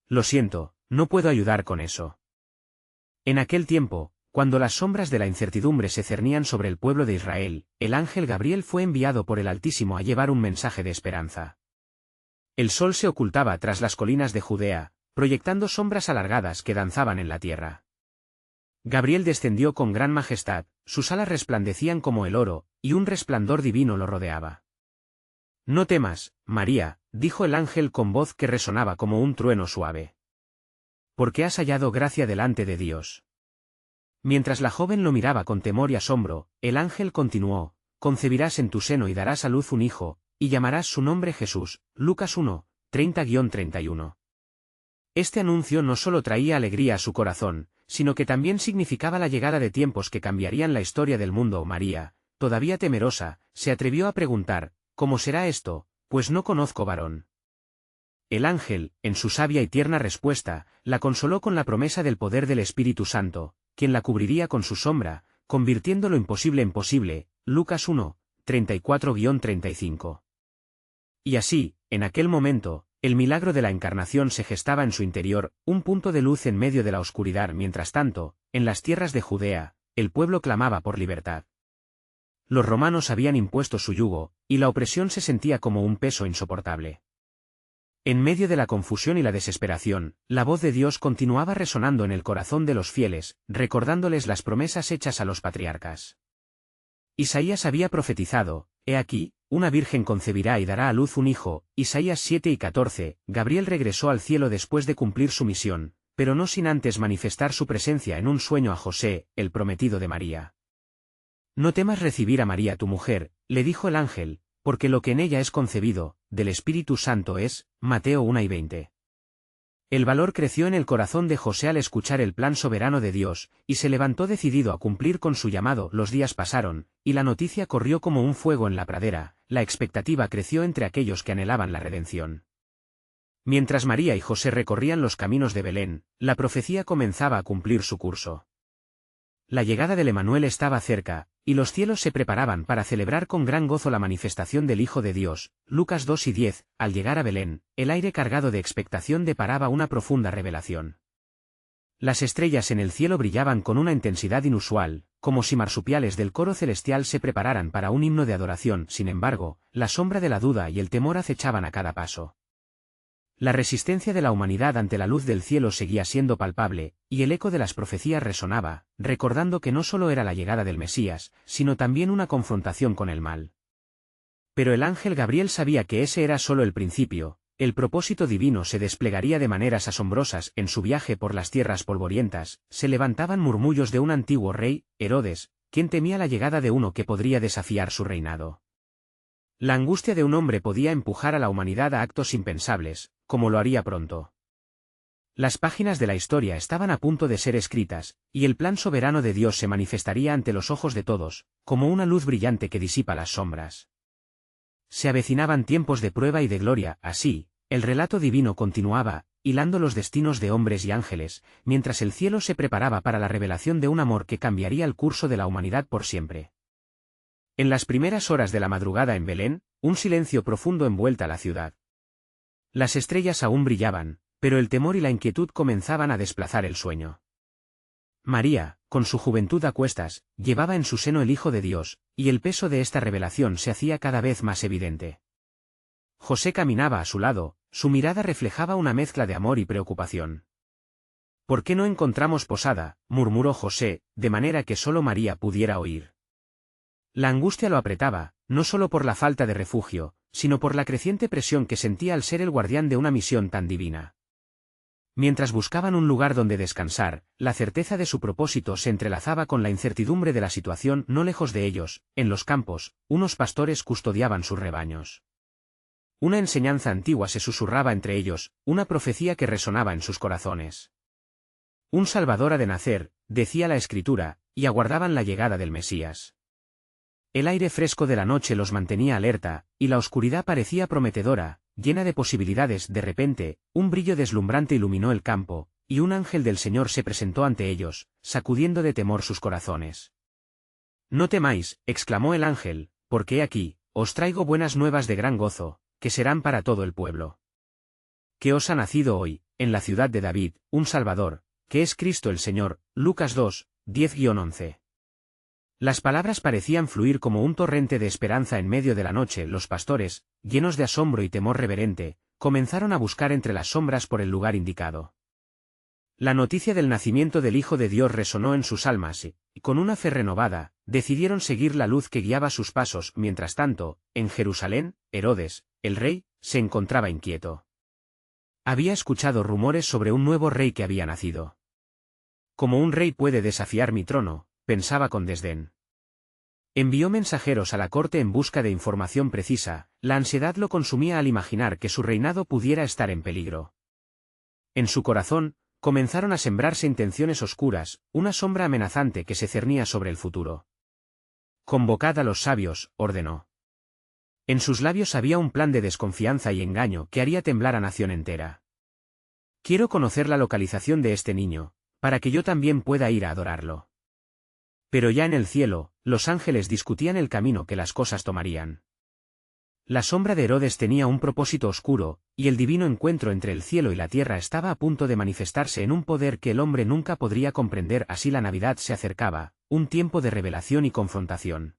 Lo siento, no puedo ayudar con eso. En aquel tiempo, cuando las sombras de la incertidumbre se cernían sobre el pueblo de Israel, el ángel Gabriel fue enviado por el Altísimo a llevar un mensaje de esperanza. El sol se ocultaba tras las colinas de Judea, proyectando sombras alargadas que danzaban en la tierra. Gabriel descendió con gran majestad, sus alas resplandecían como el oro, y un resplandor divino lo rodeaba. No temas, María, dijo el ángel con voz que resonaba como un trueno suave. Porque has hallado gracia delante de Dios. Mientras la joven lo miraba con temor y asombro, el ángel continuó, concebirás en tu seno y darás a luz un hijo, y llamarás su nombre Jesús. Lucas 1, 30-31. Este anuncio no solo traía alegría a su corazón, sino que también significaba la llegada de tiempos que cambiarían la historia del mundo. María, todavía temerosa, se atrevió a preguntar, ¿cómo será esto? Pues no conozco varón. El ángel, en su sabia y tierna respuesta, la consoló con la promesa del poder del Espíritu Santo, quien la cubriría con su sombra, convirtiendo lo imposible en posible. Lucas 1, 34-35. Y así, en aquel momento, el milagro de la encarnación se gestaba en su interior, un punto de luz en medio de la oscuridad. Mientras tanto, en las tierras de Judea, el pueblo clamaba por libertad. Los romanos habían impuesto su yugo, y la opresión se sentía como un peso insoportable. En medio de la confusión y la desesperación, la voz de Dios continuaba resonando en el corazón de los fieles, recordándoles las promesas hechas a los patriarcas. Isaías había profetizado, «He aquí, una virgen concebirá y dará a luz un hijo», Isaías 7 y 14, Gabriel regresó al cielo después de cumplir su misión, pero no sin antes manifestar su presencia en un sueño a José, el prometido de María. «No temas recibir a María tu mujer», le dijo el ángel, «porque lo que en ella es concebido, del Espíritu Santo es». Mateo 1 y 20. El valor creció en el corazón de José al escuchar el plan soberano de Dios, y se levantó decidido a cumplir con su llamado. Los días pasaron, y la noticia corrió como un fuego en la pradera, la expectativa creció entre aquellos que anhelaban la redención. Mientras María y José recorrían los caminos de Belén, la profecía comenzaba a cumplir su curso. La llegada del Emanuel estaba cerca, y los cielos se preparaban para celebrar con gran gozo la manifestación del Hijo de Dios. Lucas 2 y 10, al llegar a Belén, el aire cargado de expectación deparaba una profunda revelación. Las estrellas en el cielo brillaban con una intensidad inusual, como si marsupiales del coro celestial se prepararan para un himno de adoración. Sin embargo, la sombra de la duda y el temor acechaban a cada paso. La resistencia de la humanidad ante la luz del cielo seguía siendo palpable, y el eco de las profecías resonaba, recordando que no solo era la llegada del Mesías, sino también una confrontación con el mal. Pero el ángel Gabriel sabía que ese era solo el principio, el propósito divino se desplegaría de maneras asombrosas. En su viaje por las tierras polvorientas, se levantaban murmullos de un antiguo rey, Herodes, quien temía la llegada de uno que podría desafiar su reinado. La angustia de un hombre podía empujar a la humanidad a actos impensables, como lo haría pronto. Las páginas de la historia estaban a punto de ser escritas, y el plan soberano de Dios se manifestaría ante los ojos de todos, como una luz brillante que disipa las sombras. Se avecinaban tiempos de prueba y de gloria. Así, el relato divino continuaba, hilando los destinos de hombres y ángeles, mientras el cielo se preparaba para la revelación de un amor que cambiaría el curso de la humanidad por siempre. En las primeras horas de la madrugada en Belén, un silencio profundo envuelta la ciudad. Las estrellas aún brillaban, pero el temor y la inquietud comenzaban a desplazar el sueño. María, con su juventud a cuestas, llevaba en su seno el Hijo de Dios, y el peso de esta revelación se hacía cada vez más evidente. José caminaba a su lado, su mirada reflejaba una mezcla de amor y preocupación. «¿Por qué no encontramos posada?», murmuró José, de manera que solo María pudiera oír. La angustia lo apretaba, no solo por la falta de refugio, sino por la creciente presión que sentía al ser el guardián de una misión tan divina. Mientras buscaban un lugar donde descansar, la certeza de su propósito se entrelazaba con la incertidumbre de la situación. No lejos de ellos, en los campos, unos pastores custodiaban sus rebaños. Una enseñanza antigua se susurraba entre ellos, una profecía que resonaba en sus corazones. Un Salvador ha de nacer, decía la Escritura, y aguardaban la llegada del Mesías. El aire fresco de la noche los mantenía alerta, y la oscuridad parecía prometedora, llena de posibilidades. De repente, un brillo deslumbrante iluminó el campo, y un ángel del Señor se presentó ante ellos, sacudiendo de temor sus corazones. «No temáis», exclamó el ángel, «porque he aquí, os traigo buenas nuevas de gran gozo, que serán para todo el pueblo. Que os ha nacido hoy, en la ciudad de David, un Salvador, que es Cristo el Señor. Lucas 2, 10-11. Las palabras parecían fluir como un torrente de esperanza en medio de la noche. Los pastores, llenos de asombro y temor reverente, comenzaron a buscar entre las sombras por el lugar indicado. La noticia del nacimiento del Hijo de Dios resonó en sus almas y, con una fe renovada, decidieron seguir la luz que guiaba sus pasos. Mientras tanto, en Jerusalén, Herodes, el rey, se encontraba inquieto. Había escuchado rumores sobre un nuevo rey que había nacido. «¿Cómo un rey puede desafiar mi trono?», pensaba con desdén. Envió mensajeros a la corte en busca de información precisa. La ansiedad lo consumía al imaginar que su reinado pudiera estar en peligro. En su corazón, comenzaron a sembrarse intenciones oscuras, una sombra amenazante que se cernía sobre el futuro. «Convocad a los sabios», ordenó. En sus labios había un plan de desconfianza y engaño que haría temblar a nación entera. «Quiero conocer la localización de este niño, para que yo también pueda ir a adorarlo». Pero ya en el cielo, los ángeles discutían el camino que las cosas tomarían. La sombra de Herodes tenía un propósito oscuro, y el divino encuentro entre el cielo y la tierra estaba a punto de manifestarse en un poder que el hombre nunca podría comprender. Así la Navidad se acercaba, un tiempo de revelación y confrontación.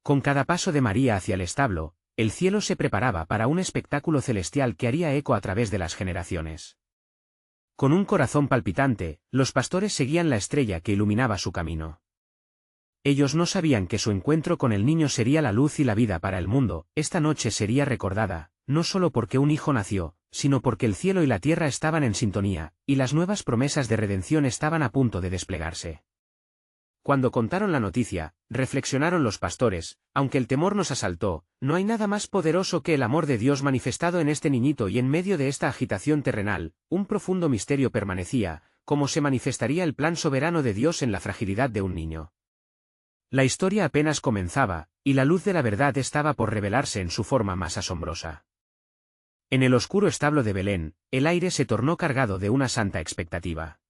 Con cada paso de María hacia el establo, el cielo se preparaba para un espectáculo celestial que haría eco a través de las generaciones. Con un corazón palpitante, los pastores seguían la estrella que iluminaba su camino. Ellos no sabían que su encuentro con el niño sería la luz y la vida para el mundo. Esta noche sería recordada, no solo porque un hijo nació, sino porque el cielo y la tierra estaban en sintonía, y las nuevas promesas de redención estaban a punto de desplegarse. Cuando contaron la noticia, reflexionaron los pastores: aunque el temor nos asaltó, no hay nada más poderoso que el amor de Dios manifestado en este niñito. Y en medio de esta agitación terrenal, un profundo misterio permanecía: cómo se manifestaría el plan soberano de Dios en la fragilidad de un niño. La historia apenas comenzaba, y la luz de la verdad estaba por revelarse en su forma más asombrosa. En el oscuro establo de Belén, el aire se tornó cargado de una santa expectativa.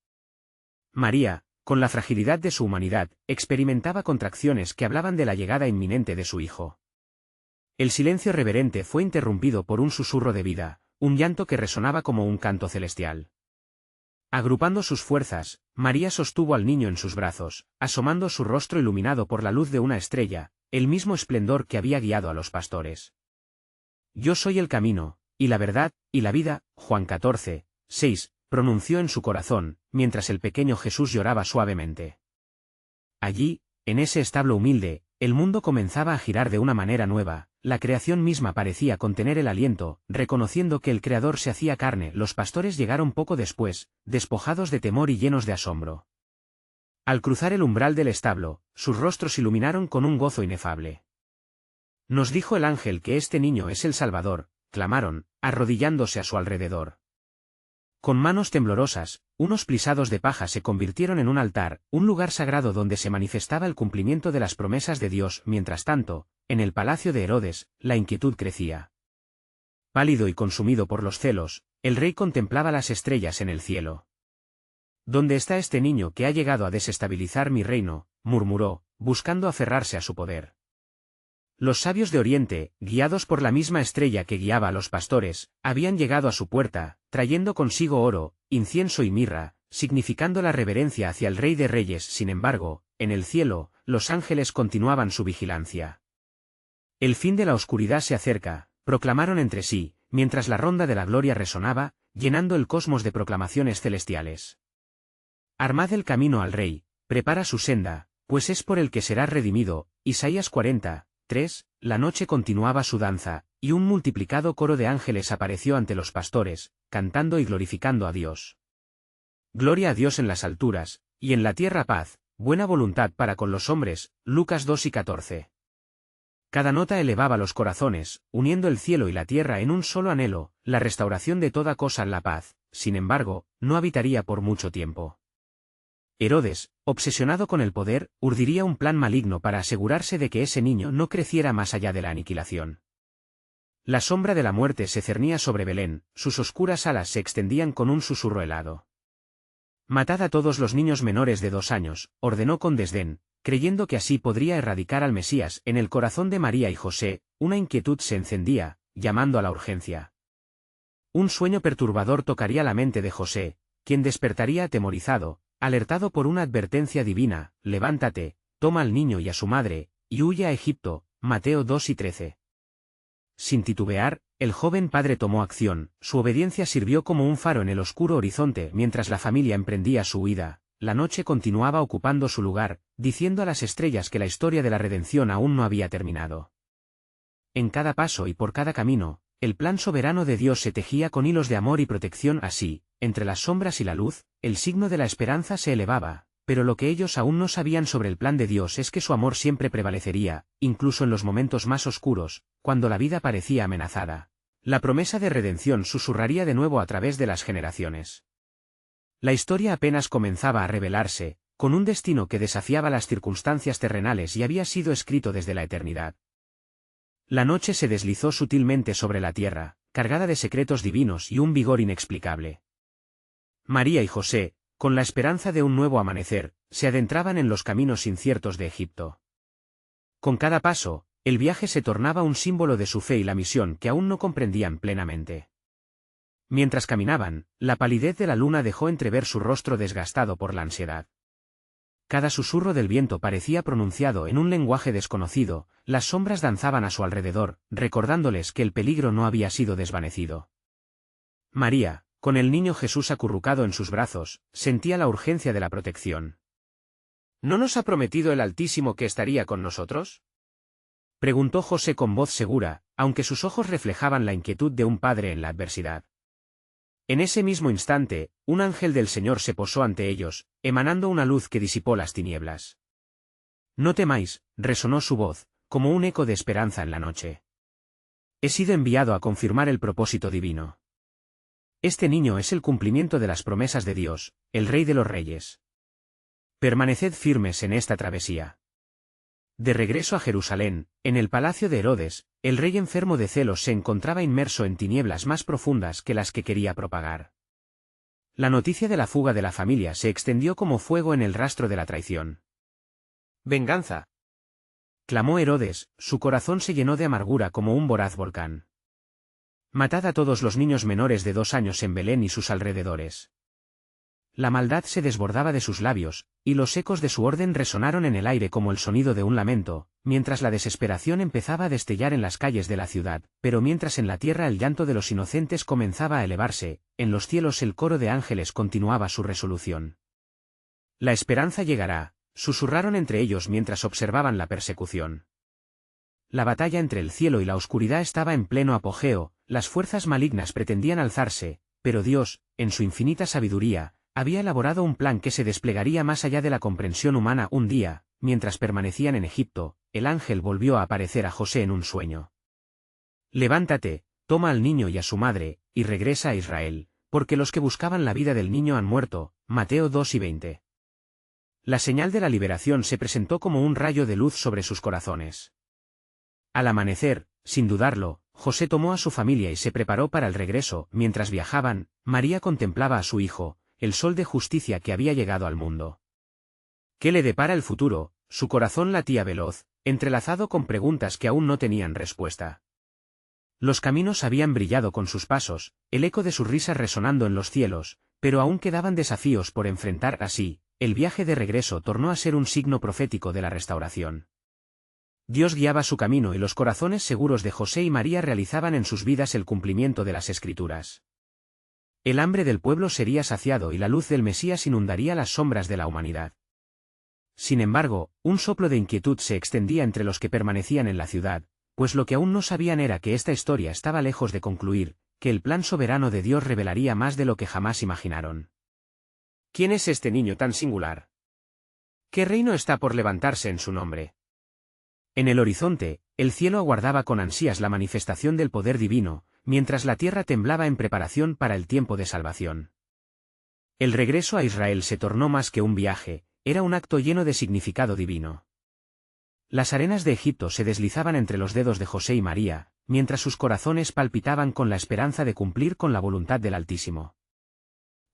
María, con la fragilidad de su humanidad, experimentaba contracciones que hablaban de la llegada inminente de su hijo. El silencio reverente fue interrumpido por un susurro de vida, un llanto que resonaba como un canto celestial. Agrupando sus fuerzas, María sostuvo al niño en sus brazos, asomando su rostro iluminado por la luz de una estrella, el mismo esplendor que había guiado a los pastores. «Yo soy el camino, y la verdad, y la vida», Juan 14, 6, pronunció en su corazón, mientras el pequeño Jesús lloraba suavemente. Allí, en ese establo humilde, el mundo comenzaba a girar de una manera nueva. La creación misma parecía contener el aliento, reconociendo que el Creador se hacía carne. Los pastores llegaron poco después, despojados de temor y llenos de asombro. Al cruzar el umbral del establo, sus rostros iluminaron con un gozo inefable. «Nos dijo el ángel que este niño es el Salvador», clamaron, arrodillándose a su alrededor. Con manos temblorosas, unos plisados de paja se convirtieron en un altar, un lugar sagrado donde se manifestaba el cumplimiento de las promesas de Dios. Mientras tanto, en el palacio de Herodes, la inquietud crecía. Pálido y consumido por los celos, el rey contemplaba las estrellas en el cielo. «¿Dónde está este niño que ha llegado a desestabilizar mi reino?», murmuró, buscando aferrarse a su poder. Los sabios de Oriente, guiados por la misma estrella que guiaba a los pastores, habían llegado a su puerta, trayendo consigo oro, incienso y mirra, significando la reverencia hacia el Rey de Reyes. Sin embargo, en el cielo, los ángeles continuaban su vigilancia. «El fin de la oscuridad se acerca», proclamaron entre sí, mientras la ronda de la gloria resonaba, llenando el cosmos de proclamaciones celestiales. «Armad el camino al Rey, prepara su senda, pues es por el que será redimido». Isaías 40, 3, la noche continuaba su danza, y un multiplicado coro de ángeles apareció ante los pastores, cantando y glorificando a Dios. «Gloria a Dios en las alturas, y en la tierra paz, buena voluntad para con los hombres». Lucas 2 y 14. Cada nota elevaba los corazones, uniendo el cielo y la tierra en un solo anhelo: la restauración de toda cosa. La paz, sin embargo, no habitaría por mucho tiempo. Herodes, obsesionado con el poder, urdiría un plan maligno para asegurarse de que ese niño no creciera más allá de la aniquilación. La sombra de la muerte se cernía sobre Belén, sus oscuras alas se extendían con un susurro helado. «Matad a todos los niños menores de 2 años», ordenó con desdén, creyendo que así podría erradicar al Mesías. En el corazón de María y José, una inquietud se encendía, llamando a la urgencia. un sueño perturbador tocaría la mente de José, quien despertaría atemorizado, alertado por una advertencia divina: levántate, toma al niño y a su madre, y huye a Egipto. Mateo 2:13. Sin titubear, el joven padre tomó acción. Su obediencia sirvió como un faro en el oscuro horizonte mientras la familia emprendía su huida. La noche continuaba ocupando su lugar, diciendo a las estrellas que la historia de la redención aún no había terminado. En cada paso y por cada camino, el plan soberano de Dios se tejía con hilos de amor y protección. Así, entre las sombras y la luz, el signo de la esperanza se elevaba, pero lo que ellos aún no sabían sobre el plan de Dios es que su amor siempre prevalecería, incluso en los momentos más oscuros, cuando la vida parecía amenazada. La promesa de redención susurraría de nuevo a través de las generaciones. La historia apenas comenzaba a revelarse, con un destino que desafiaba las circunstancias terrenales y había sido escrito desde la eternidad. La noche se deslizó sutilmente sobre la tierra, cargada de secretos divinos y un vigor inexplicable. María y José, con la esperanza de un nuevo amanecer, se adentraban en los caminos inciertos de Egipto. Con cada paso, el viaje se tornaba un símbolo de su fe y la misión que aún no comprendían plenamente. Mientras caminaban, la palidez de la luna dejó entrever su rostro desgastado por la ansiedad. Cada susurro del viento parecía pronunciado en un lenguaje desconocido, las sombras danzaban a su alrededor, recordándoles que el peligro no había sido desvanecido. María, con el niño Jesús acurrucado en sus brazos, sentía la urgencia de la protección. ¿No nos ha prometido el Altísimo que estaría con nosotros?, preguntó José con voz segura, aunque sus ojos reflejaban la inquietud de un padre en la adversidad. En ese mismo instante, un ángel del Señor se posó ante ellos, emanando una luz que disipó las tinieblas. «No temáis», resonó su voz, como un eco de esperanza en la noche. «He sido enviado a confirmar el propósito divino. Este niño es el cumplimiento de las promesas de Dios, el Rey de los Reyes. Permaneced firmes en esta travesía». De regreso a Jerusalén, en el palacio de Herodes, el rey enfermo de celos se encontraba inmerso en tinieblas más profundas que las que quería propagar. La noticia de la fuga de la familia se extendió como fuego en el rastro de la traición. «¡Venganza!», clamó Herodes, su corazón se llenó de amargura como un voraz volcán. «Matad a todos los niños menores de 2 años en Belén y sus alrededores». La maldad se desbordaba de sus labios, y los ecos de su orden resonaron en el aire como el sonido de un lamento, mientras la desesperación empezaba a destellar en las calles de la ciudad, pero mientras en la tierra el llanto de los inocentes comenzaba a elevarse, en los cielos el coro de ángeles continuaba su resolución. «La esperanza llegará», susurraron entre ellos mientras observaban la persecución. La batalla entre el cielo y la oscuridad estaba en pleno apogeo, las fuerzas malignas pretendían alzarse, pero Dios, en su infinita sabiduría, había elaborado un plan que se desplegaría más allá de la comprensión humana. Un día, mientras permanecían en Egipto, el ángel volvió a aparecer a José en un sueño. «Levántate, toma al niño y a su madre, y regresa a Israel, porque los que buscaban la vida del niño han muerto». Mateo 2:20. La señal de la liberación se presentó como un rayo de luz sobre sus corazones. Al amanecer, sin dudarlo, José tomó a su familia y se preparó para el regreso. Mientras viajaban, María contemplaba a su hijo, el sol de justicia que había llegado al mundo. ¿Qué le depara el futuro? Su corazón latía veloz, entrelazado con preguntas que aún no tenían respuesta. Los caminos habían brillado con sus pasos, el eco de sus risas resonando en los cielos, pero aún quedaban desafíos por enfrentar. Así, el viaje de regreso tornó a ser un signo profético de la restauración. Dios guiaba su camino y los corazones seguros de José y María realizaban en sus vidas el cumplimiento de las Escrituras. El hambre del pueblo sería saciado y la luz del Mesías inundaría las sombras de la humanidad. Sin embargo, un soplo de inquietud se extendía entre los que permanecían en la ciudad, pues lo que aún no sabían era que esta historia estaba lejos de concluir, que el plan soberano de Dios revelaría más de lo que jamás imaginaron. ¿Quién es este niño tan singular? ¿Qué reino está por levantarse en su nombre? En el horizonte, el cielo aguardaba con ansias la manifestación del poder divino, mientras la tierra temblaba en preparación para el tiempo de salvación. El regreso a Israel se tornó más que un viaje, era un acto lleno de significado divino. Las arenas de Egipto se deslizaban entre los dedos de José y María, mientras sus corazones palpitaban con la esperanza de cumplir con la voluntad del Altísimo.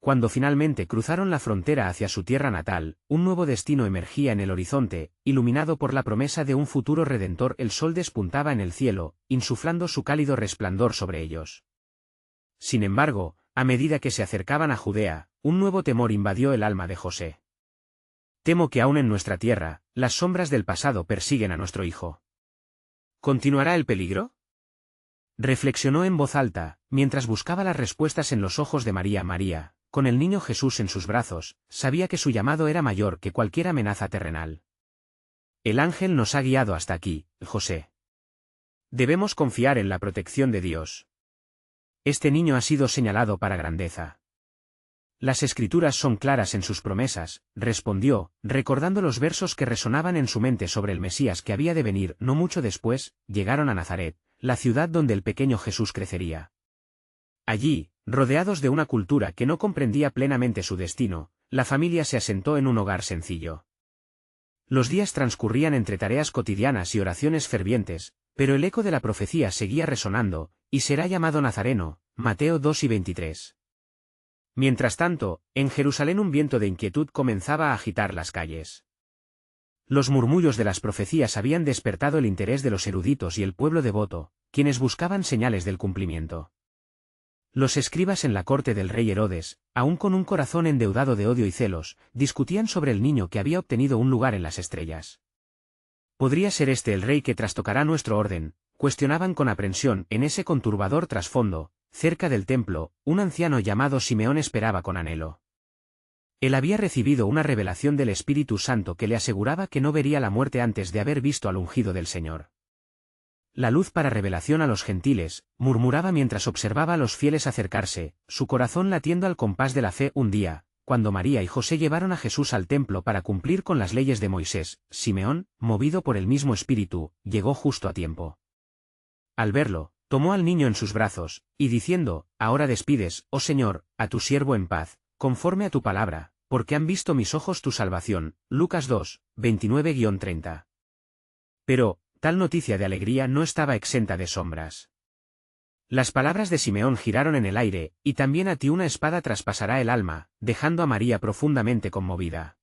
Cuando finalmente cruzaron la frontera hacia su tierra natal, un nuevo destino emergía en el horizonte, iluminado por la promesa de un futuro redentor. El sol despuntaba en el cielo, insuflando su cálido resplandor sobre ellos. Sin embargo, a medida que se acercaban a Judea, un nuevo temor invadió el alma de José. Temo que aún en nuestra tierra, las sombras del pasado persiguen a nuestro hijo. ¿Continuará el peligro? Reflexionó en voz alta, mientras buscaba las respuestas en los ojos de María. María, con el niño Jesús en sus brazos, sabía que su llamado era mayor que cualquier amenaza terrenal. El ángel nos ha guiado hasta aquí, José. Debemos confiar en la protección de Dios. Este niño ha sido señalado para grandeza. Las escrituras son claras en sus promesas, respondió, recordando los versos que resonaban en su mente sobre el Mesías que había de venir. No mucho después, llegaron a Nazaret, la ciudad donde el pequeño Jesús crecería. Allí, rodeados de una cultura que no comprendía plenamente su destino, la familia se asentó en un hogar sencillo. Los días transcurrían entre tareas cotidianas y oraciones fervientes, pero el eco de la profecía seguía resonando, y será llamado Nazareno, Mateo 2:23. Mientras tanto, en Jerusalén un viento de inquietud comenzaba a agitar las calles. Los murmullos de las profecías habían despertado el interés de los eruditos y el pueblo devoto, quienes buscaban señales del cumplimiento. Los escribas en la corte del rey Herodes, aún con un corazón endeudado de odio y celos, discutían sobre el niño que había obtenido un lugar en las estrellas. ¿Podría ser este el rey que trastocará nuestro orden?, cuestionaban con aprensión. En ese conturbador trasfondo, cerca del templo, un anciano llamado Simeón esperaba con anhelo. Él había recibido una revelación del Espíritu Santo que le aseguraba que no vería la muerte antes de haber visto al ungido del Señor. La luz para revelación a los gentiles, murmuraba mientras observaba a los fieles acercarse, su corazón latiendo al compás de la fe. Un día, cuando María y José llevaron a Jesús al templo para cumplir con las leyes de Moisés, Simeón, movido por el mismo espíritu, llegó justo a tiempo. Al verlo, tomó al niño en sus brazos, y diciendo, «Ahora despides, oh Señor, a tu siervo en paz, conforme a tu palabra, porque han visto mis ojos tu salvación». Lucas 2, 29-30. Pero, tal noticia de alegría no estaba exenta de sombras. Las palabras de Simeón giraron en el aire, y también a ti una espada traspasará el alma, dejando a María profundamente conmovida.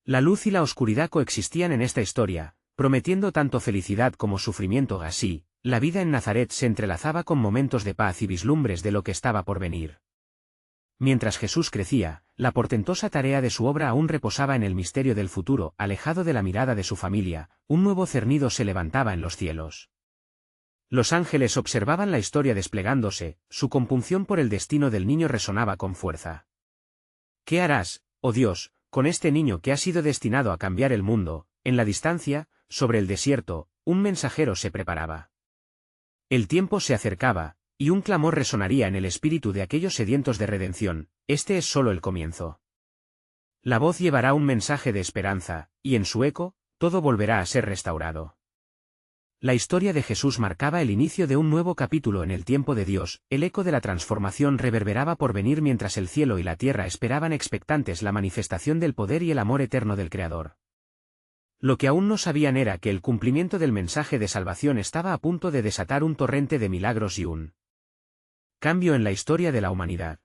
La luz y la oscuridad coexistían en esta historia, prometiendo tanto felicidad como sufrimiento. Así, la vida en Nazaret se entrelazaba con momentos de paz y vislumbres de lo que estaba por venir. Mientras Jesús crecía, la portentosa tarea de su obra aún reposaba en el misterio del futuro. Alejado de la mirada de su familia, un nuevo cernido se levantaba en los cielos. Los ángeles observaban la historia desplegándose, su compunción por el destino del niño resonaba con fuerza. ¿Qué harás, oh Dios, con este niño que ha sido destinado a cambiar el mundo? En la distancia, sobre el desierto, un mensajero se preparaba. El tiempo se acercaba, y un clamor resonaría en el espíritu de aquellos sedientos de redención: este es solo el comienzo. La voz llevará un mensaje de esperanza, y en su eco, todo volverá a ser restaurado. La historia de Jesús marcaba el inicio de un nuevo capítulo en el tiempo de Dios. El eco de la transformación reverberaba por venir mientras el cielo y la tierra esperaban expectantes la manifestación del poder y el amor eterno del Creador. Lo que aún no sabían era que el cumplimiento del mensaje de salvación estaba a punto de desatar un torrente de milagros y un cambio en la historia de la humanidad.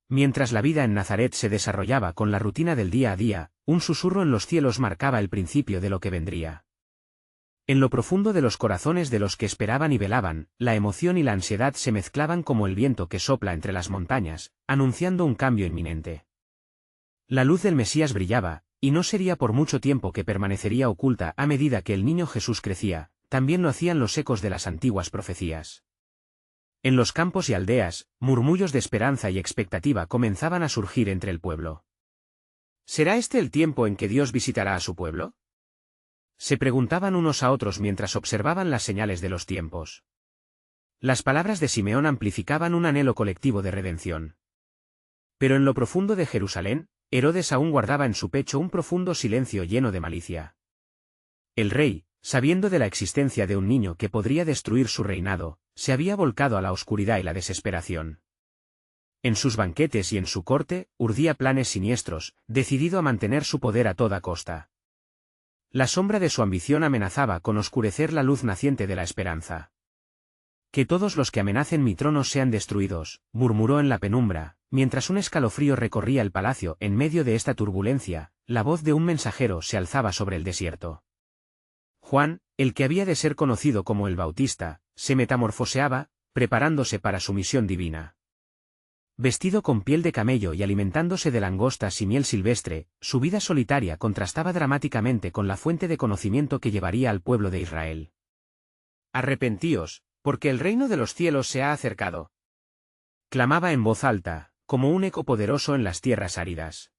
Mientras la vida en Nazaret se desarrollaba con la rutina del día a día, un susurro en los cielos marcaba el principio de lo que vendría. En lo profundo de los corazones de los que esperaban y velaban, la emoción y la ansiedad se mezclaban como el viento que sopla entre las montañas, anunciando un cambio inminente. La luz del Mesías brillaba, y no sería por mucho tiempo que permanecería oculta. A medida que el niño Jesús crecía, también lo hacían los ecos de las antiguas profecías. En los campos y aldeas, murmullos de esperanza y expectativa comenzaban a surgir entre el pueblo. ¿Será este el tiempo en que Dios visitará a su pueblo?, se preguntaban unos a otros mientras observaban las señales de los tiempos. Las palabras de Simeón amplificaban un anhelo colectivo de redención. Pero en lo profundo de Jerusalén, Herodes aún guardaba en su pecho un profundo silencio lleno de malicia. El rey, sabiendo de la existencia de un niño que podría destruir su reinado, se había volcado a la oscuridad y la desesperación. En sus banquetes y en su corte, urdía planes siniestros, decidido a mantener su poder a toda costa. La sombra de su ambición amenazaba con oscurecer la luz naciente de la esperanza. Que todos los que amenacen mi trono sean destruidos, murmuró en la penumbra, mientras un escalofrío recorría el palacio. En medio de esta turbulencia, la voz de un mensajero se alzaba sobre el desierto. Juan, el que había de ser conocido como el Bautista, se metamorfoseaba, preparándose para su misión divina. Vestido con piel de camello y alimentándose de langostas y miel silvestre, su vida solitaria contrastaba dramáticamente con la fuente de conocimiento que llevaría al pueblo de Israel. «Arrepentíos, porque el reino de los cielos se ha acercado», clamaba en voz alta, como un eco poderoso en las tierras áridas.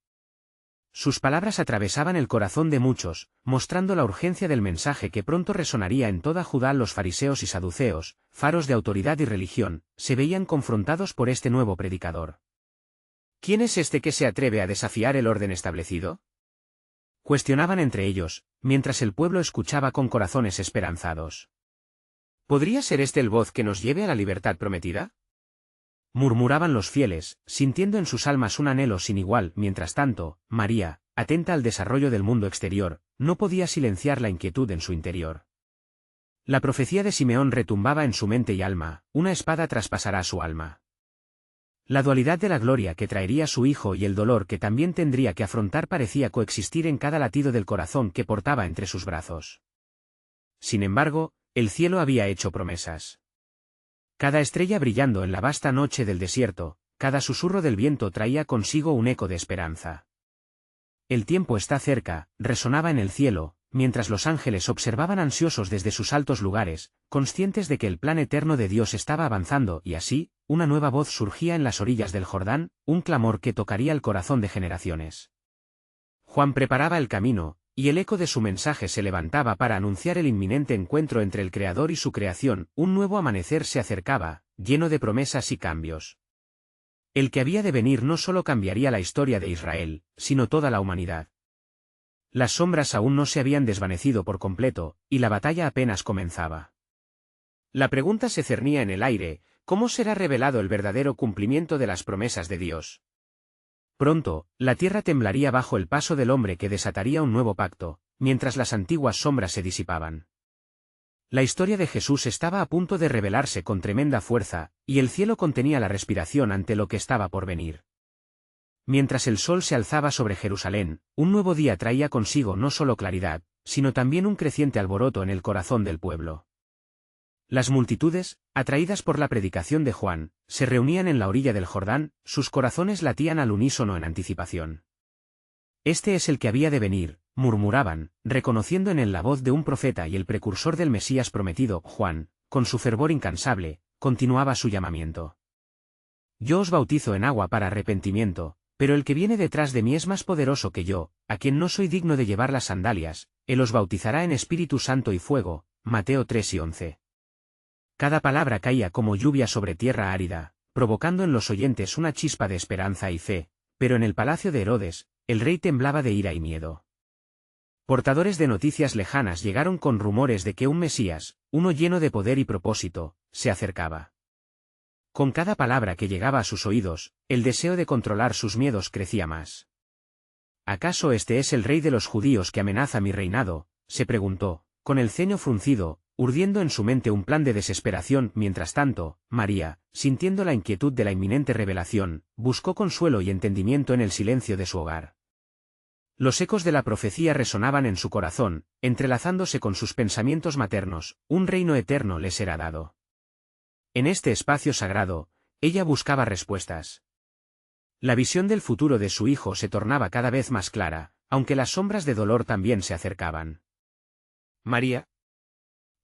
Sus palabras atravesaban el corazón de muchos, mostrando la urgencia del mensaje que pronto resonaría en toda Judá. Los fariseos y saduceos, faros de autoridad y religión, se veían confrontados por este nuevo predicador. ¿Quién es este que se atreve a desafiar el orden establecido?, cuestionaban entre ellos, mientras el pueblo escuchaba con corazones esperanzados. ¿Podría ser este el voz que nos lleve a la libertad prometida?, murmuraban los fieles, sintiendo en sus almas un anhelo sin igual. Mientras tanto, María, atenta al desarrollo del mundo exterior, no podía silenciar la inquietud en su interior. La profecía de Simeón retumbaba en su mente y alma: una espada traspasará su alma. La dualidad de la gloria que traería su hijo y el dolor que también tendría que afrontar parecía coexistir en cada latido del corazón que portaba entre sus brazos. Sin embargo, el cielo había hecho promesas. Cada estrella brillando en la vasta noche del desierto, cada susurro del viento traía consigo un eco de esperanza. El tiempo está cerca, resonaba en el cielo, mientras los ángeles observaban ansiosos desde sus altos lugares, conscientes de que el plan eterno de Dios estaba avanzando. Y así, una nueva voz surgía en las orillas del Jordán, un clamor que tocaría el corazón de generaciones. Juan preparaba el camino, y el eco de su mensaje se levantaba para anunciar el inminente encuentro entre el Creador y su creación. Un nuevo amanecer se acercaba, lleno de promesas y cambios. El que había de venir no solo cambiaría la historia de Israel, sino toda la humanidad. Las sombras aún no se habían desvanecido por completo, y la batalla apenas comenzaba. La pregunta se cernía en el aire: ¿cómo será revelado el verdadero cumplimiento de las promesas de Dios? Pronto, la tierra temblaría bajo el paso del hombre que desataría un nuevo pacto, mientras las antiguas sombras se disipaban. La historia de Jesús estaba a punto de revelarse con tremenda fuerza, y el cielo contenía la respiración ante lo que estaba por venir. Mientras el sol se alzaba sobre Jerusalén, un nuevo día traía consigo no solo claridad, sino también un creciente alboroto en el corazón del pueblo. Las multitudes, atraídas por la predicación de Juan, se reunían en la orilla del Jordán, sus corazones latían al unísono en anticipación. «Este es el que había de venir», murmuraban, reconociendo en él la voz de un profeta y el precursor del Mesías prometido. Juan, con su fervor incansable, continuaba su llamamiento. «Yo os bautizo en agua para arrepentimiento, pero el que viene detrás de mí es más poderoso que yo, a quien no soy digno de llevar las sandalias. Él os bautizará en Espíritu Santo y fuego». Mateo 3:11. Cada palabra caía como lluvia sobre tierra árida, provocando en los oyentes una chispa de esperanza y fe, pero en el palacio de Herodes, el rey temblaba de ira y miedo. Portadores de noticias lejanas llegaron con rumores de que un Mesías, uno lleno de poder y propósito, se acercaba. Con cada palabra que llegaba a sus oídos, el deseo de controlar sus miedos crecía más. ¿Acaso este es el rey de los judíos que amenaza mi reinado?, se preguntó, con el ceño fruncido, urdiendo en su mente un plan de desesperación. Mientras tanto, María, sintiendo la inquietud de la inminente revelación, buscó consuelo y entendimiento en el silencio de su hogar. Los ecos de la profecía resonaban en su corazón, entrelazándose con sus pensamientos maternos: un reino eterno le será dado. En este espacio sagrado, ella buscaba respuestas. La visión del futuro de su hijo se tornaba cada vez más clara, aunque las sombras de dolor también se acercaban. «María».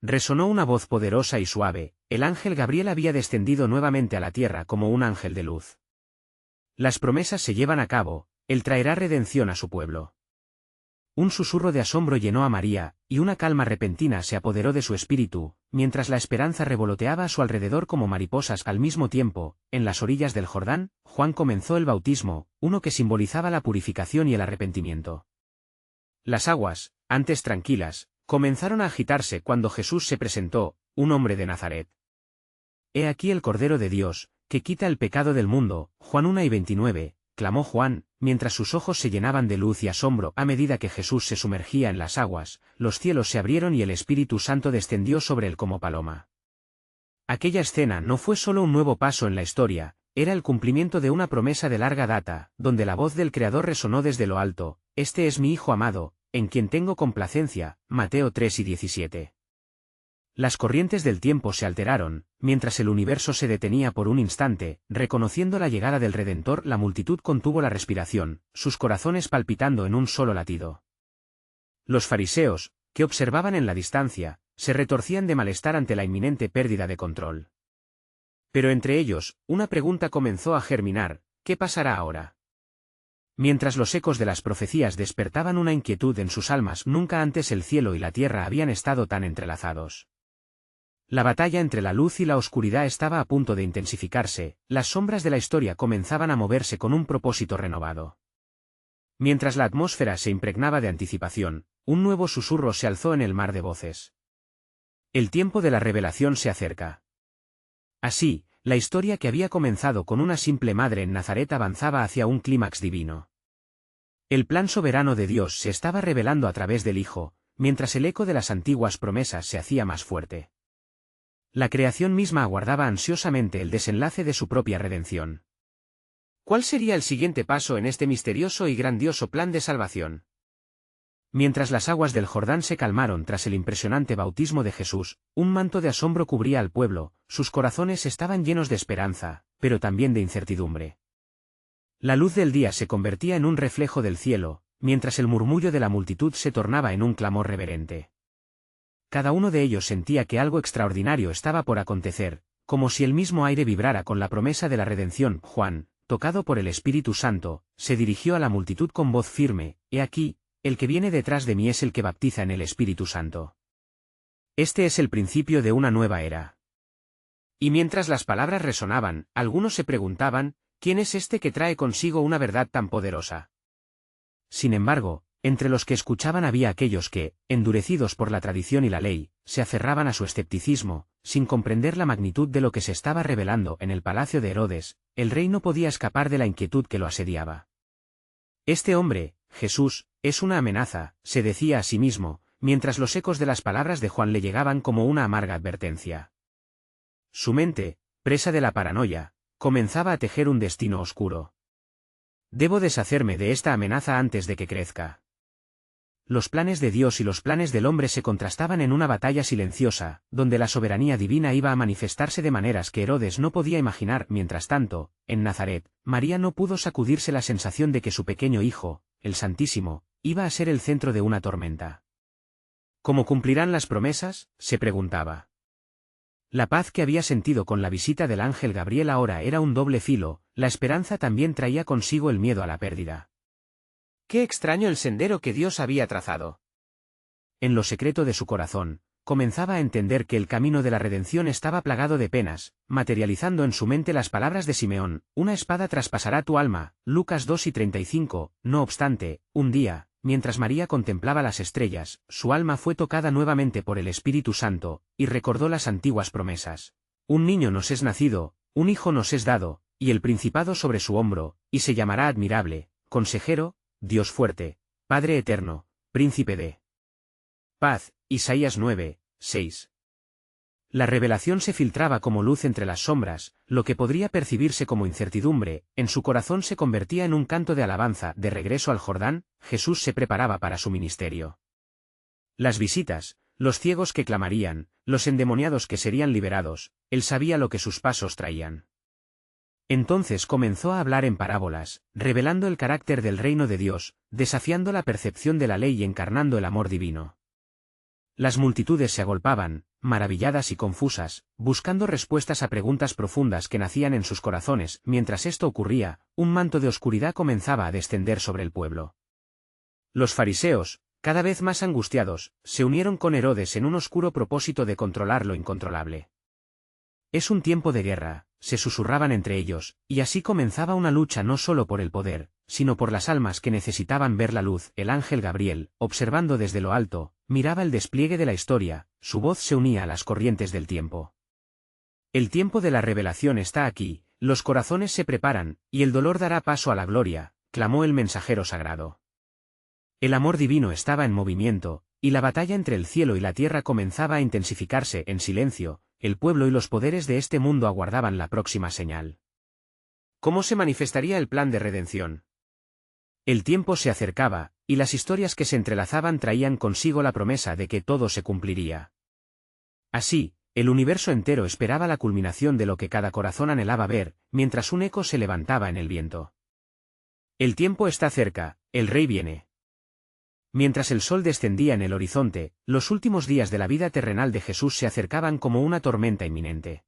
Resonó una voz poderosa y suave. El ángel Gabriel había descendido nuevamente a la tierra como un ángel de luz. Las promesas se llevan a cabo, él traerá redención a su pueblo. Un susurro de asombro llenó a María, y una calma repentina se apoderó de su espíritu, mientras la esperanza revoloteaba a su alrededor como mariposas. Al mismo tiempo, en las orillas del Jordán, Juan comenzó el bautismo, uno que simbolizaba la purificación y el arrepentimiento. Las aguas, antes tranquilas, comenzaron a agitarse cuando Jesús se presentó, un hombre de Nazaret. «He aquí el Cordero de Dios, que quita el pecado del mundo». Juan 1:29, clamó Juan, mientras sus ojos se llenaban de luz y asombro. A medida que Jesús se sumergía en las aguas, los cielos se abrieron y el Espíritu Santo descendió sobre él como paloma. Aquella escena no fue solo un nuevo paso en la historia, era el cumplimiento de una promesa de larga data, donde la voz del Creador resonó desde lo alto: «Este es mi Hijo amado, en quien tengo complacencia». Mateo 3:17. Las corrientes del tiempo se alteraron, mientras el universo se detenía por un instante, reconociendo la llegada del Redentor. La multitud contuvo la respiración, sus corazones palpitando en un solo latido. Los fariseos, que observaban en la distancia, se retorcían de malestar ante la inminente pérdida de control. Pero entre ellos, una pregunta comenzó a germinar: ¿qué pasará ahora? Mientras los ecos de las profecías despertaban una inquietud en sus almas, nunca antes el cielo y la tierra habían estado tan entrelazados. La batalla entre la luz y la oscuridad estaba a punto de intensificarse, las sombras de la historia comenzaban a moverse con un propósito renovado. Mientras la atmósfera se impregnaba de anticipación, un nuevo susurro se alzó en el mar de voces. El tiempo de la revelación se acerca. Así, la historia que había comenzado con una simple madre en Nazaret avanzaba hacia un clímax divino. El plan soberano de Dios se estaba revelando a través del Hijo, mientras el eco de las antiguas promesas se hacía más fuerte. La creación misma aguardaba ansiosamente el desenlace de su propia redención. ¿Cuál sería el siguiente paso en este misterioso y grandioso plan de salvación? Mientras las aguas del Jordán se calmaron tras el impresionante bautismo de Jesús, un manto de asombro cubría al pueblo, sus corazones estaban llenos de esperanza, pero también de incertidumbre. La luz del día se convertía en un reflejo del cielo, mientras el murmullo de la multitud se tornaba en un clamor reverente. Cada uno de ellos sentía que algo extraordinario estaba por acontecer, como si el mismo aire vibrara con la promesa de la redención. Juan, tocado por el Espíritu Santo, se dirigió a la multitud con voz firme: «He aquí, el que viene detrás de mí es el que bautiza en el Espíritu Santo. Este es el principio de una nueva era». Y mientras las palabras resonaban, algunos se preguntaban: ¿quién es este que trae consigo una verdad tan poderosa? Sin embargo, entre los que escuchaban había aquellos que, endurecidos por la tradición y la ley, se aferraban a su escepticismo, sin comprender la magnitud de lo que se estaba revelando en el palacio de Herodes. El rey no podía escapar de la inquietud que lo asediaba. Este hombre, Jesús, es una amenaza, se decía a sí mismo, mientras los ecos de las palabras de Juan le llegaban como una amarga advertencia. Su mente, presa de la paranoia, comenzaba a tejer un destino oscuro. Debo deshacerme de esta amenaza antes de que crezca. Los planes de Dios y los planes del hombre se contrastaban en una batalla silenciosa, donde la soberanía divina iba a manifestarse de maneras que Herodes no podía imaginar. Mientras tanto, en Nazaret, María no pudo sacudirse la sensación de que su pequeño hijo, el Santísimo, iba a ser el centro de una tormenta. ¿Cómo cumplirán las promesas?, se preguntaba. La paz que había sentido con la visita del ángel Gabriel ahora era un doble filo. La esperanza también traía consigo el miedo a la pérdida. Qué extraño el sendero que Dios había trazado. En lo secreto de su corazón, comenzaba a entender que el camino de la redención estaba plagado de penas, materializando en su mente las palabras de Simeón: «Una espada traspasará tu alma», Lucas 2:35. No obstante, un día, mientras María contemplaba las estrellas, su alma fue tocada nuevamente por el Espíritu Santo, y recordó las antiguas promesas. «Un niño nos es nacido, un hijo nos es dado, y el principado sobre su hombro, y se llamará Admirable, Consejero, Dios fuerte, Padre eterno, Príncipe de paz». Isaías 9:6. La revelación se filtraba como luz entre las sombras. Lo que podría percibirse como incertidumbre, en su corazón se convertía en un canto de alabanza. De regreso al Jordán, Jesús se preparaba para su ministerio. Las visitas, los ciegos que clamarían, los endemoniados que serían liberados, él sabía lo que sus pasos traían. Entonces comenzó a hablar en parábolas, revelando el carácter del reino de Dios, desafiando la percepción de la ley y encarnando el amor divino. Las multitudes se agolpaban, maravilladas y confusas, buscando respuestas a preguntas profundas que nacían en sus corazones. Mientras esto ocurría, un manto de oscuridad comenzaba a descender sobre el pueblo. Los fariseos, cada vez más angustiados, se unieron con Herodes en un oscuro propósito de controlar lo incontrolable. «Es un tiempo de guerra», se susurraban entre ellos, y así comenzaba una lucha no solo por el poder, sino por las almas que necesitaban ver la luz. El ángel Gabriel, observando desde lo alto, miraba el despliegue de la historia, su voz se unía a las corrientes del tiempo. «El tiempo de la revelación está aquí, los corazones se preparan, y el dolor dará paso a la gloria», clamó el mensajero sagrado. El amor divino estaba en movimiento, y la batalla entre el cielo y la tierra comenzaba a intensificarse. En silencio, el pueblo y los poderes de este mundo aguardaban la próxima señal. ¿Cómo se manifestaría el plan de redención? El tiempo se acercaba, y las historias que se entrelazaban traían consigo la promesa de que todo se cumpliría. Así, el universo entero esperaba la culminación de lo que cada corazón anhelaba ver, mientras un eco se levantaba en el viento. El tiempo está cerca, el rey viene. Mientras el sol descendía en el horizonte, los últimos días de la vida terrenal de Jesús se acercaban como una tormenta inminente.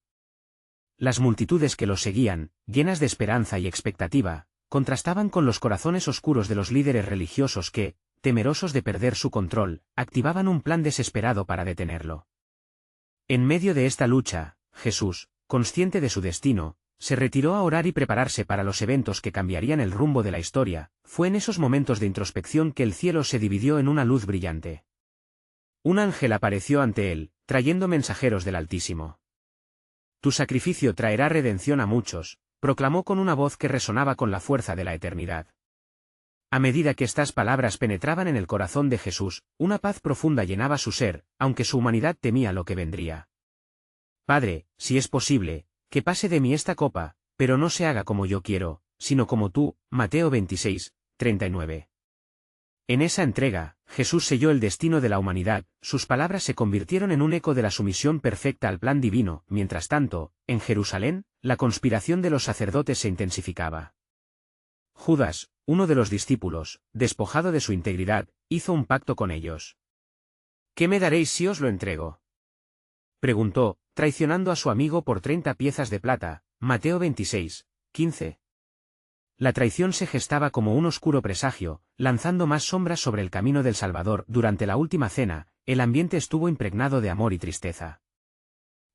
Las multitudes que lo seguían, llenas de esperanza y expectativa, contrastaban con los corazones oscuros de los líderes religiosos que, temerosos de perder su control, activaban un plan desesperado para detenerlo. En medio de esta lucha, Jesús, consciente de su destino, se retiró a orar y prepararse para los eventos que cambiarían el rumbo de la historia. Fue en esos momentos de introspección que el cielo se dividió en una luz brillante. Un ángel apareció ante él, trayendo mensajeros del Altísimo. Tu sacrificio traerá redención a muchos, proclamó con una voz que resonaba con la fuerza de la eternidad. A medida que estas palabras penetraban en el corazón de Jesús, una paz profunda llenaba su ser, aunque su humanidad temía lo que vendría. Padre, si es posible, que pase de mí esta copa, pero no se haga como yo quiero, sino como tú. Mateo 26, 39. En esa entrega, Jesús selló el destino de la humanidad, sus palabras se convirtieron en un eco de la sumisión perfecta al plan divino. Mientras tanto, en Jerusalén, la conspiración de los sacerdotes se intensificaba. Judas, uno de los discípulos, despojado de su integridad, hizo un pacto con ellos. ¿Qué me daréis si os lo entrego?, preguntó, traicionando a su amigo por 30 piezas de plata. Mateo 26, 15. La traición se gestaba como un oscuro presagio, lanzando más sombras sobre el camino del Salvador. Durante la última cena, el ambiente estuvo impregnado de amor y tristeza.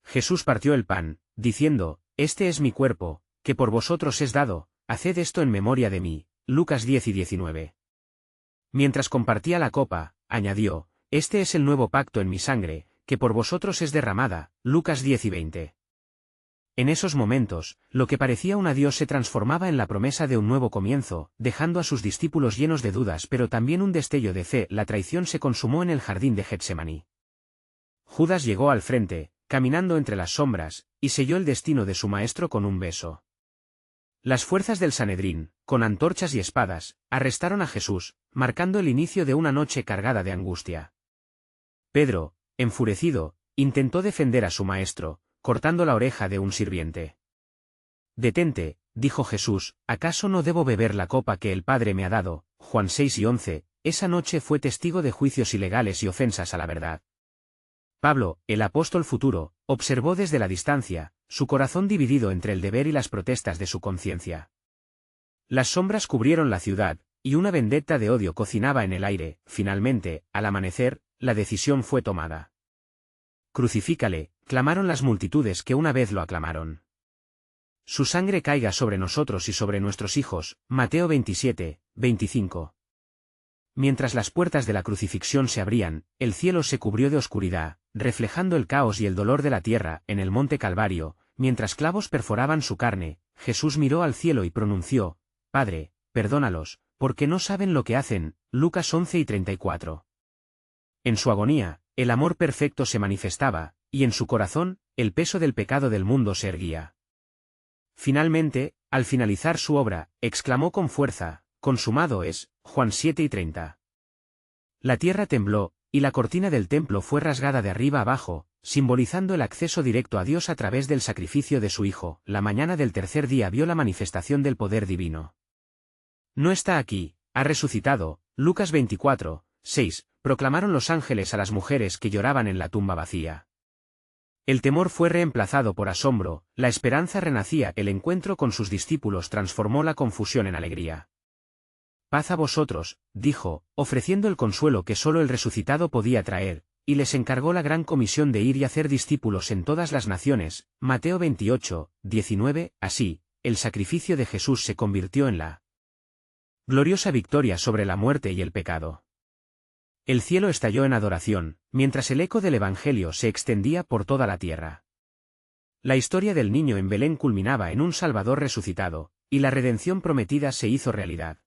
Jesús partió el pan, diciendo, «Este es mi cuerpo, que por vosotros es dado, haced esto en memoria de mí». Lucas 10 y 19. Mientras compartía la copa, añadió, «Este es el nuevo pacto en mi sangre, que por vosotros es derramada». Lucas 10 y 20. En esos momentos, lo que parecía un adiós se transformaba en la promesa de un nuevo comienzo, dejando a sus discípulos llenos de dudas pero también un destello de fe. La traición se consumó en el jardín de Getsemaní. Judas llegó al frente, caminando entre las sombras, y selló el destino de su maestro con un beso. Las fuerzas del Sanedrín, con antorchas y espadas, arrestaron a Jesús, marcando el inicio de una noche cargada de angustia. Pedro, enfurecido, intentó defender a su maestro, cortando la oreja de un sirviente. «Detente», dijo Jesús, «¿acaso no debo beber la copa que el Padre me ha dado?». Juan 6 y 11, esa noche fue testigo de juicios ilegales y ofensas a la verdad. Pablo, el apóstol futuro, observó desde la distancia, su corazón dividido entre el deber y las protestas de su conciencia. Las sombras cubrieron la ciudad, y una vendetta de odio cocinaba en el aire. Finalmente, al amanecer, la decisión fue tomada. «Crucifícale», clamaron las multitudes que una vez lo aclamaron. «Su sangre caiga sobre nosotros y sobre nuestros hijos». Mateo 27, 25. Mientras las puertas de la crucifixión se abrían, el cielo se cubrió de oscuridad, reflejando el caos y el dolor de la tierra. En el monte Calvario, mientras clavos perforaban su carne, Jesús miró al cielo y pronunció, «Padre, perdónalos, porque no saben lo que hacen». Lucas 11 y 34. En su agonía, el amor perfecto se manifestaba, y en su corazón, el peso del pecado del mundo se erguía. Finalmente, al finalizar su obra, exclamó con fuerza, «Consumado es». Juan 7 y 30. La tierra tembló, y la cortina del templo fue rasgada de arriba abajo, simbolizando el acceso directo a Dios a través del sacrificio de su Hijo. La mañana del tercer día vio la manifestación del poder divino. «No está aquí, ha resucitado». Lucas 24, 6, proclamaron los ángeles a las mujeres que lloraban en la tumba vacía. El temor fue reemplazado por asombro, la esperanza renacía. El encuentro con sus discípulos transformó la confusión en alegría. «Paz a vosotros», dijo, ofreciendo el consuelo que solo el resucitado podía traer, y les encargó la gran comisión de ir y hacer discípulos en todas las naciones. Mateo 28, 19. Así, el sacrificio de Jesús se convirtió en la gloriosa victoria sobre la muerte y el pecado. El cielo estalló en adoración, mientras el eco del Evangelio se extendía por toda la tierra. La historia del niño en Belén culminaba en un Salvador resucitado, y la redención prometida se hizo realidad.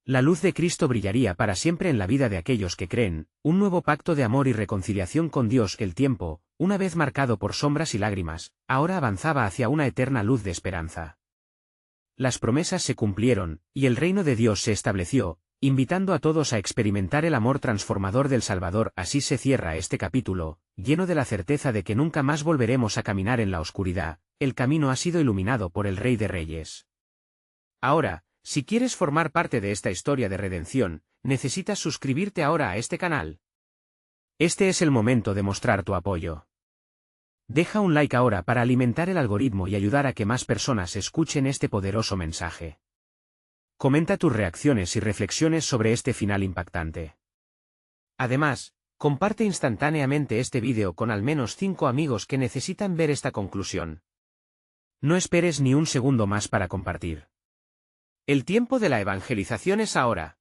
La luz de Cristo brillaría para siempre en la vida de aquellos que creen, un nuevo pacto de amor y reconciliación con Dios. El tiempo, una vez marcado por sombras y lágrimas, ahora avanzaba hacia una eterna luz de esperanza. Las promesas se cumplieron, y el reino de Dios se estableció. invitando a todos a experimentar el amor transformador del Salvador. Así se cierra este capítulo, lleno de la certeza de que nunca más volveremos a caminar en la oscuridad. El camino ha sido iluminado por el Rey de Reyes. Ahora, si quieres formar parte de esta historia de redención, necesitas suscribirte ahora a este canal. Este es el momento de mostrar tu apoyo. Deja un like ahora para alimentar el algoritmo y ayudar a que más personas escuchen este poderoso mensaje. Comenta tus reacciones y reflexiones sobre este final impactante. Además, comparte instantáneamente este vídeo con al menos 5 amigos que necesitan ver esta conclusión. No esperes ni un segundo más para compartir. El tiempo de la evangelización es ahora.